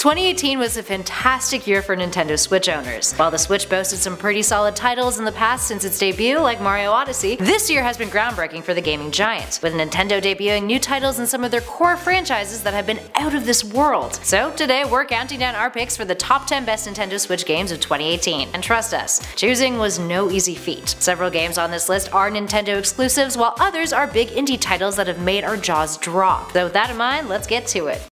2018 was a fantastic year for Nintendo Switch owners. While the Switch boasted some pretty solid titles in the past since its debut, like Mario Odyssey, this year has been groundbreaking for the gaming giant, with Nintendo debuting new titles in some of their core franchises that have been out of this world. So today we're counting down our picks for the top 10 best Nintendo Switch games of 2018, and trust us, choosing was no easy feat. Several games on this list are Nintendo exclusives, while others are big indie titles that have made our jaws drop. So with that in mind, let's get to it.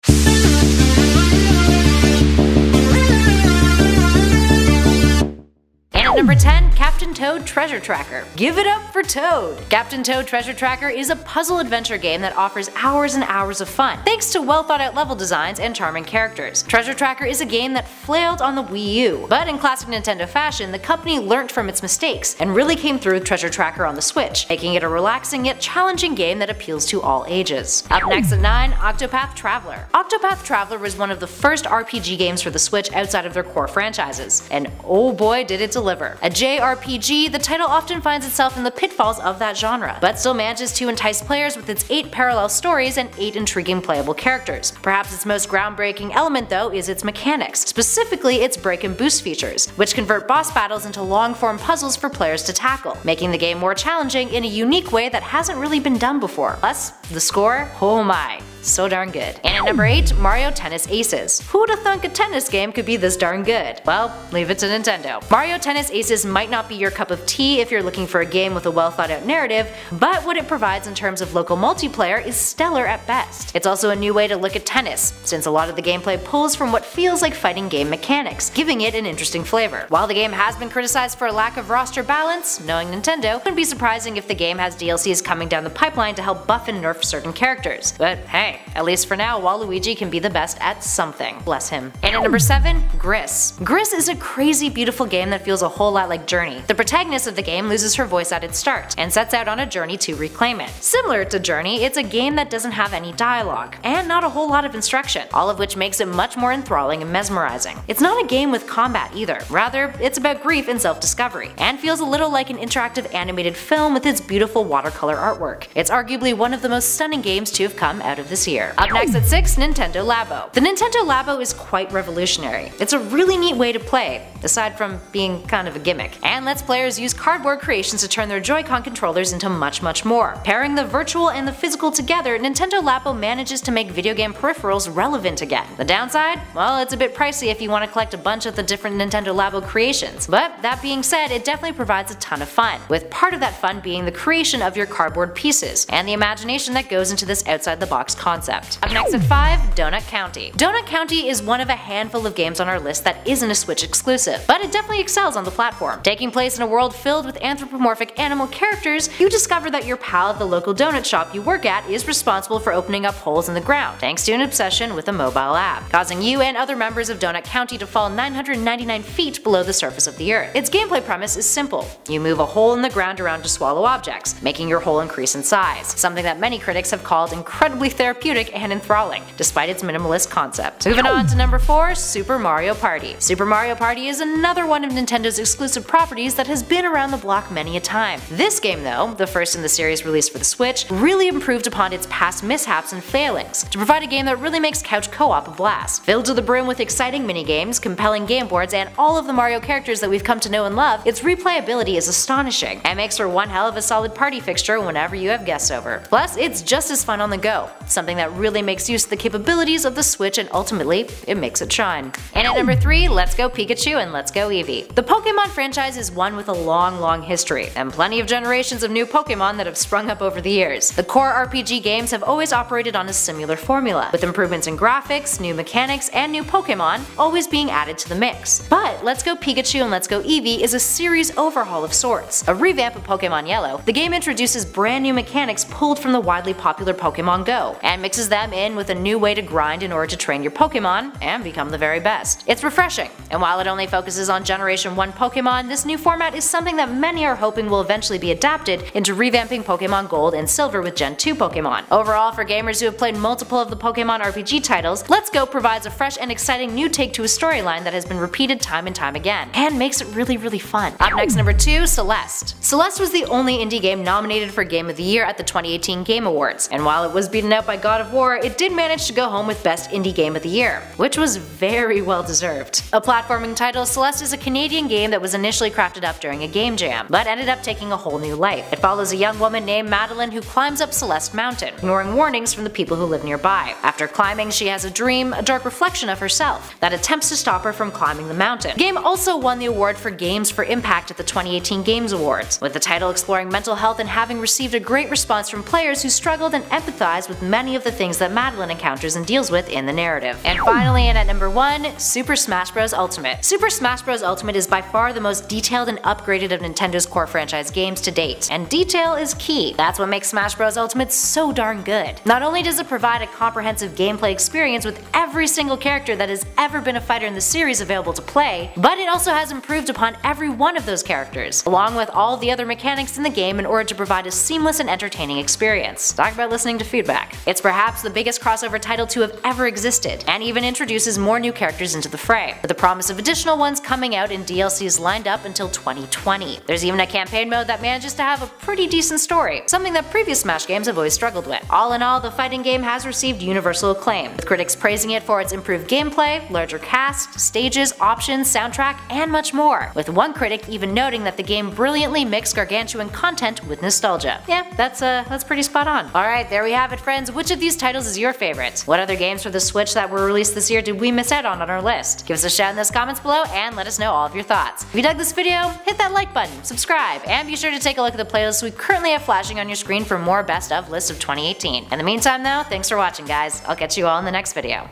At number 10, Captain Toad Treasure Tracker. Give it up for Toad! Captain Toad Treasure Tracker is a puzzle adventure game that offers hours and hours of fun, thanks to well thought out level designs and charming characters. Treasure Tracker is a game that flailed on the Wii U, but in classic Nintendo fashion, the company learnt from its mistakes and really came through with Treasure Tracker on the Switch, making it a relaxing yet challenging game that appeals to all ages. Up next at 9, Octopath Traveler. Octopath Traveler was one of the first RPG games for the Switch outside of their core franchises, and oh boy did it deliver. A JRPG, the title often finds itself in the pitfalls of that genre, but still manages to entice players with its 8 parallel stories and 8 intriguing playable characters. Perhaps its most groundbreaking element though is its mechanics, specifically its break and boost features, which convert boss battles into long-form puzzles for players to tackle, making the game more challenging in a unique way that hasn't really been done before. Plus, the score? Oh my! So darn good. And at number 8, Mario Tennis Aces. Who'da thunk a tennis game could be this darn good? Well, leave it to Nintendo. Mario Tennis Aces might not be your cup of tea if you're looking for a game with a well thought out narrative, but what it provides in terms of local multiplayer is stellar at best. It's also a new way to look at tennis, since a lot of the gameplay pulls from what feels like fighting game mechanics, giving it an interesting flavor. While the game has been criticized for a lack of roster balance, knowing Nintendo, wouldn't be surprising if the game has DLCs coming down the pipeline to help buff and nerf certain characters. But hey, at least for now, Waluigi can be the best at something. Bless him. And at number 7, GRIS. GRIS is a crazy beautiful game that feels a whole lot like Journey. The protagonist of the game loses her voice at its start, and sets out on a journey to reclaim it. Similar to Journey, it's a game that doesn't have any dialogue, and not a whole lot of instruction, all of which makes it much more enthralling and mesmerizing. It's not a game with combat either, rather it's about grief and self-discovery, and feels a little like an interactive animated film with its beautiful watercolor artwork. It's arguably one of the most stunning games to have come out of this year. Up next at 6, Nintendo LABO. The Nintendo LABO is quite revolutionary. It's a really neat way to play, aside from being kind of a gimmick, and lets players use cardboard creations to turn their Joy-Con controllers into much more. Pairing the virtual and the physical together, Nintendo LABO manages to make video game peripherals relevant again. The downside? Well, it's a bit pricey if you want to collect a bunch of the different Nintendo LABO creations, but that being said, it definitely provides a ton of fun, with part of that fun being the creation of your cardboard pieces, and the imagination that goes into this outside-the-box concept. Up next at 5, Donut County. Donut County is one of a handful of games on our list that isn't a Switch exclusive, but it definitely excels on the platform. Taking place in a world filled with anthropomorphic animal characters, you discover that your pal at the local donut shop you work at is responsible for opening up holes in the ground, thanks to an obsession with a mobile app, causing you and other members of Donut County to fall 999 feet below the surface of the earth. Its gameplay premise is simple. You move a hole in the ground around to swallow objects, making your hole increase in size, something that many critics have called incredibly therapeutic and enthralling, despite its minimalist concept. Moving on to number 4, Super Mario Party. Super Mario Party is another one of Nintendo's exclusive properties that has been around the block many a time. This game though, the first in the series released for the Switch, really improved upon its past mishaps and failings, to provide a game that really makes couch co-op a blast. Filled to the brim with exciting minigames, compelling game boards, and all of the Mario characters that we've come to know and love, its replayability is astonishing, and makes for one hell of a solid party fixture whenever you have guests over. Plus, it's just as fun on the go, something that really makes use of the capabilities of the Switch, and ultimately, it makes it shine. And at number 3, let's go Pikachu and let's go EEVEE. The Pokemon franchise is one with a long history, and plenty of generations of new Pokemon that have sprung up over the years. The core RPG games have always operated on a similar formula, with improvements in graphics, new mechanics, and new Pokemon always being added to the mix. But Let's Go Pikachu and Let's Go EEVEE is a series overhaul of sorts. A revamp of Pokemon Yellow, the game introduces brand new mechanics pulled from the widely popular Pokemon Go, and mixes them in with a new way to grind in order to train your Pokemon and become the very best. It's refreshing, and while it only focuses on Generation 1 Pokemon, this new format format is something that many are hoping will eventually be adapted into revamping Pokemon Gold and Silver with Gen 2 Pokemon. Overall, for gamers who have played multiple of the Pokemon RPG titles, Let's Go provides a fresh and exciting new take to a storyline that has been repeated time and time again, and makes it really fun. Up next, number 2, Celeste. Celeste was the only indie game nominated for Game of the Year at the 2018 Game Awards, and while it was beaten out by God of War, it did manage to go home with Best Indie Game of the Year, which was very well deserved. A platforming title, Celeste is a Canadian game that was initially crafted up during a game jam, but ended up taking a whole new life. It follows a young woman named Madeline who climbs up Celeste Mountain, ignoring warnings from the people who live nearby. After climbing, she has a dream, a dark reflection of herself, that attempts to stop her from climbing the mountain. The game also won the award for Games for Impact at the 2018 Games Awards, with the title exploring mental health and having received a great response from players who struggled and empathized with many of the things that Madeline encounters and deals with in the narrative. And finally, and at number 1, Super Smash Bros. Ultimate. Super Smash Bros. Ultimate is by far the most detailed and upgraded of Nintendo's core franchise games to date, and detail is key. That's what makes Smash Bros. Ultimate so darn good. Not only does it provide a comprehensive gameplay experience with every single character that has ever been a fighter in the series available to play, but it also has improved upon every one of those characters, along with all the other mechanics in the game in order to provide a seamless and entertaining experience. Talk about listening to feedback. It's perhaps the biggest crossover title to have ever existed, and even introduces more new characters into the fray, with the promise of additional ones coming out in DLCs lined up until 2020. There's even a campaign mode that manages to have a pretty decent story, something that previous Smash games have always struggled with. All in all, the fighting game has received universal acclaim, with critics praising it for its improved gameplay, larger cast, stages, options, soundtrack, and much more, with one critic even noting that the game brilliantly mixed gargantuan content with nostalgia. Yeah, that's pretty spot on. Alright, there we have it friends, which of these titles is your favorite? What other games for the Switch that were released this year did we miss out on our list? Give us a shout in those comments below and let us know all of your thoughts. If you dug this video, hit that like button, subscribe, and be sure to take a look at the playlists we currently have flashing on your screen for more best of lists of 2018. In the meantime though, thanks for watching guys, I'll catch you all in the next video.